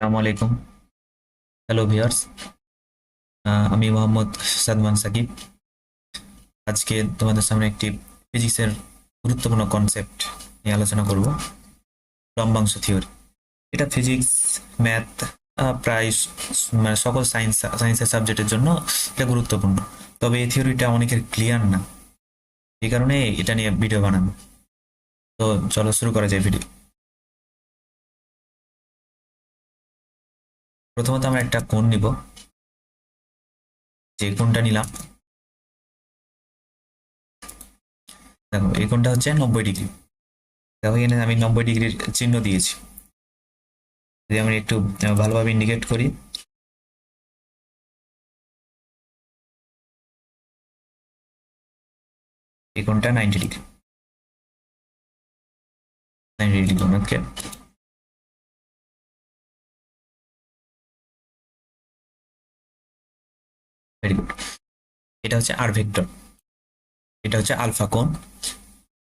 আসসালামু আলাইকুম। Hello viewers, আমি মোহাম্মদ সাদমান সাকিব। আজকে তোমাদের সামনে একটি ফিজিক্সের গুরুত্বপূর্ণ কনসেপ্ট নিয়ে আলোচনা করব, লম্বাংশ থিওরি। এটা ফিজিক্স, ম্যাথ, প্রায় মানে সকল সায়েন্সের সাবজেক্টের জন্য এটা গুরুত্বপূর্ণ। তবে এই থিওরিটা অনেকের ক্লিয়ার না, এই কারণে এটা নিয়ে ভিডিও বানানো। তো চলো শুরু করা যায় ভিডিও। প্রথমত আমরা একটা কোণ নিব, যে কোণটা নিলাম দেখো, এই কোণটা হচ্ছে 90 ডিগ্রি। দেখো এখানে আমি 90 ডিগ্রির চিহ্ন দিয়েছি। যদি আমি একটু ভালোভাবে ইন্ডিকেট করি, এই কোণটা 90 ডিগ্রি। 90 ডিগ্রি কোণ, ওকে। Very good. এটা হচ্ছে আর ভেক্টর, এটা হচ্ছে আলফা কোণ।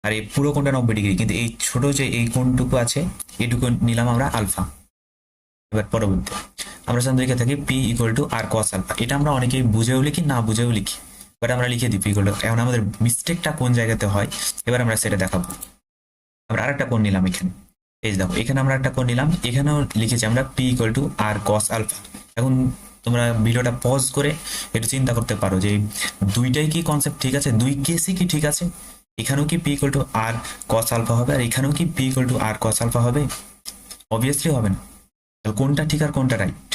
আর এই পুরো কোণটা 90 ডিগ্রি, কিন্তু এই ছোট যে এই কোণটুকু আছে, এটুকু নিলাম আমরা আলফা। এবার পরবর্তী আমরা সাধারণত লিখে থাকি P equal to R cos alpha. এটা আমরা অনেকেই বুঝেও লিখি, না বুঝেও লিখি, বাট আমরা লিখে দিই পি ইকুয়াল টু। এখন আমাদের মিস্টেকটা কোন জায়গাতে হয়, এবার আমরা সেটা দেখাবো। আমরা আরেকটা কোণ নিলাম এখানে, এই যে দেখো এখানে আমরা একটা কোণ নিলাম, এখানেও লিখেছি আমরা P equal to R cos alpha. এখন তোমরা ভিডিওটা পজ করে একটু চিন্তা করতে পারো যে দুইটাই কি কনসেপ্ট ঠিক আছে, দুই কেসই কি ঠিক আছে। এখানেও কি P equal to R cos alpha হবে, আর এখানেও কি P equal to R cos alpha হবে? অবভিয়াসলি হবে না। তাহলে কোনটা ঠিক আর কোনটা রাইট,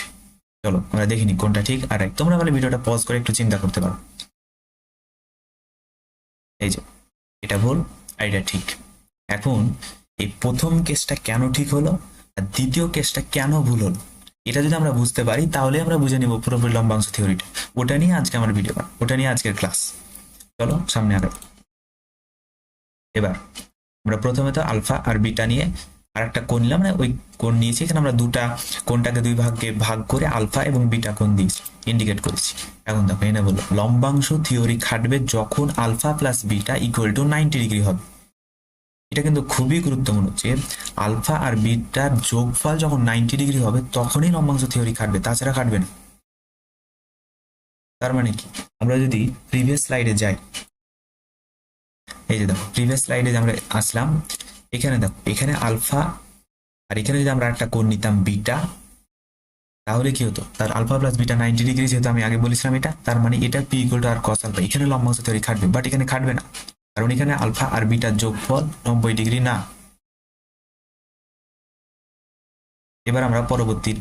চলো আমরা দেখিনি কোনটা ঠিক আর রাইট। তোমরা মানে ভিডিওটা পজ করে একটু চিন্তা করতে পারো। এই যে এটা ভুল আর এটা ঠিক। এখন এই প্রথম কেসটা কেন ঠিক হলো আর দ্বিতীয় কেসটা কেন ভুল হলো, এটা যদি আমরা বুঝতে পারি তাহলে আমরা বুঝে নিব পুরোপুরি লম্বাংশ থিওরিটা। ওটা নিয়ে আজকে আমার ভিডিও, ওটা নিয়ে আজকের ক্লাস। চলো সামনে আগাই। এবার আমরা প্রথমে তো আলফা আর বিটা নিয়ে আর একটা কোণ নিলাম, মানে ওই কোণ নিয়েছি। এখানে আমরা দুটা কোণটাকে দুই ভাগে ভাগ করে আলফা এবং বিটা কোণ দিয়েছি, ইন্ডিকেট করেছি। এখন দেখো এনে বললো লম্বাংশ থিওরি খাটবে যখন alpha plus beta equal to 90 degree হবে। এটা কিন্তু খুবই গুরুত্বপূর্ণ যে আলফা আর বিটার যোগফল যখন 90 ডিগ্রি হবে তখনই লম্বাংশ থিওরি খাটবে, তাছাড়া খাটবে না। তার মানে কি, আমরা যদি প্রিভিয়াস স্লাইডে যাই, এই যে দেখো প্রিভিয়াস স্লাইডে আমরা আসলাম, এখানে দেখো এখানে আলফা আর এখানে যদি আমরা একটা কোণ নিতাম বিটা, তাহলে কি হতো, তার আলফা প্লাস বিটা 90 ডিগ্রি, যেহেতু আমি আগে বলেছিলাম এটা, তার মানে এটা P equal to R cos alpha. এখানে লম্বাংশ থিওরি খাটবে, বাট এখানে খাটবে না, কারণ এখানে আলফা আর বিটার যোগফল 90 ডিগ্রি না। এবার আমরা পরবর্তী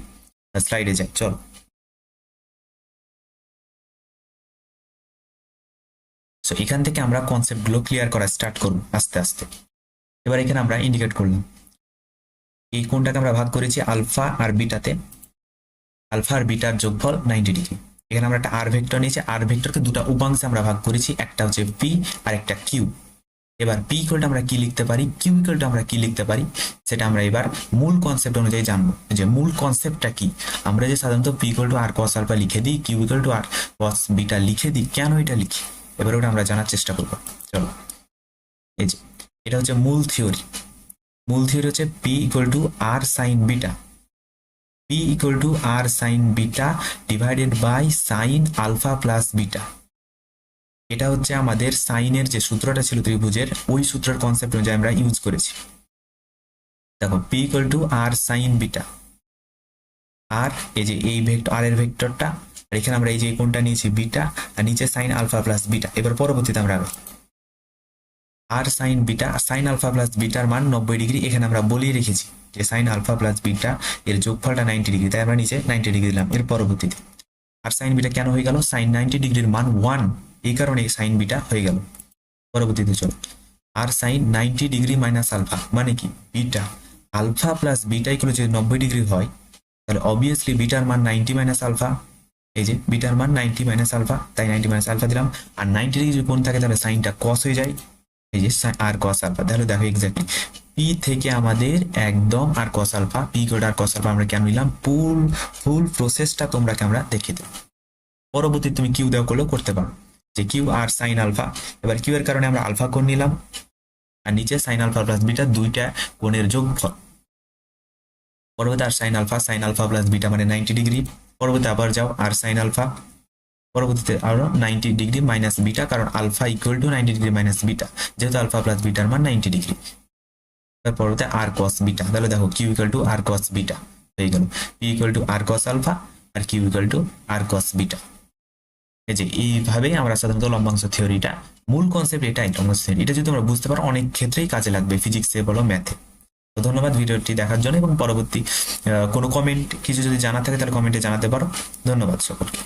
স্লাইডে যাই, চলো। সো এখান থেকে আমরা কনসেপ্টগুলো ক্লিয়ার করা স্টার্ট করব আস্তে আস্তে। এবার এখানে আমরা ইন্ডিকেট করলাম এই কোণটাকে আমরা ভাগ করেছি আলফা আর বিটাতে, আলফা আর বিটার যোগফল 90 ডিগ্রি। এখানে আমরা একটা আর ভেক্টর নিয়েছি, আর ভেক্টরকে দুটো উপাংশে আমরা ভাগ করেছি, একটা হচ্ছে পি আর একটা কিউ। এবার পি ইকুয়ালটা আমরা কি লিখতে পারি, কিউ ইকুয়ালটা আমরা কি লিখতে পারি, সেটা আমরা এবার মূল কনসেপ্ট অনুযায়ী জানবো। যে মূল কনসেপ্টটা কি, আমরা যে সাধারণত P equal to R cos alpha লিখে দিই, Q equal to R cos beta লিখে দিই, কেন এটা লিখি, এবার ওটা আমরা জানার চেষ্টা করবো। চলো, এই যে এটা হচ্ছে মূল থিওরি। মূল থিওরি হচ্ছে P equal to R sine beta, P equal to R sine beta divided by sine alpha plus beta. এটা হচ্ছে আমাদের সাইনের যে সূত্রটা ছিল ত্রিভুজের, ওই সূত্রের কনসেপ্ট অনুযায়ী আমরা ইউজ করেছি। দেখো P equal to R sine beta, আর এই যে এই ভেক্টর আর এর ভেক্টরটা, আর এখানে আমরা এই যে কোনটা নিয়েছি বিটা, আর নিচে সাইন আলফা প্লাস বিটা। এবার পরবর্তীতে আমরা R sine beta, sine alpha plus বিটার মান 90 ডিগ্রি, এখানে আমরা বলেই রেখেছি যে সাইন আলফা প্লাস বিটা এর যোগফলটা 90 ডিগ্রি, তাই আমরা নিচে 90 ডিগ্রি দিলাম। এর পরবর্তীতে আর সাইন বিটা কেন হয়ে গেল, সাইন 90 ডিগ্রির মান 1, এই কারণে সাইন বিটা হয়ে গেল। পরবর্তীতে চলো, R sine 90 degree minus alpha মানে কি, beta. Alpha plus beta equal যদি 90 ডিগ্রি হয়, তাহলে অবভিয়াসলি বিটার মান 90 মাইনাস আলফা। এই যে বিটার মান 90 মাইনাস আলফা, তাই 90 মাইনাস আলফা দিলাম। আর 90 ডিগ্রি কোণ থাকে তাহলে সাইনটা কস হয়ে যায়, এই যে আর কস আলফা। তাহলে দেখো এক্স্যাক্টলি পি থেকে আমাদের একদম আর কস আলফা, পি কোড আর কস আলফা আমরা কেন নিলাম, ফুল প্রসেসটা তোমরাকে আমরা দেখিয়ে দেবো। পরবর্তী তুমি কিউ দেওয়া করলেও করতে পারো, যে কিউ আর সাইন আলফা। এবার কিউ এর কারণে আমরা আলফা কোণ নিলাম, আর নিচে সাইন আলফা প্লাস বিটা দুইটা কোণের যোগফল। পরবর্তী আর সাইন আলফা প্লাস বিটা মানে 90 ডিগ্রি। পরবর্তী আবার যাও আর সাইন আলফা, পরবর্তীতে আরো 90 ডিগ্রি মাইনাস বিটা, কারণ alpha equal to 90 degree minus beta, যেহেতু আলফা প্লাস বিটার মান 90 ডিগ্রি। পরবর্তী আর কস বিটা, তাহলে দেখো Q equal to R cos beta হয়ে গেল, P equal to R cos alpha আর Q equal to R cos beta. এই যে এইভাবে আমরা সাধারণত লম্বাংশ থিওরিটা, মূল কনসেপ্ট এটাই লম্বাংশ থিওরি, এটা যদি আমরা বুঝতে পারো অনেক ক্ষেত্রেই কাজে লাগবে, ফিজিক্সে বলো ম্যাথে। তো ধন্যবাদ ভিডিওটি দেখার জন্য, এবং পরবর্তী কোনো কমেন্ট কিছু যদি জানা থাকে তাহলে কমেন্টে জানাতে পারো। ধন্যবাদ সকলকে।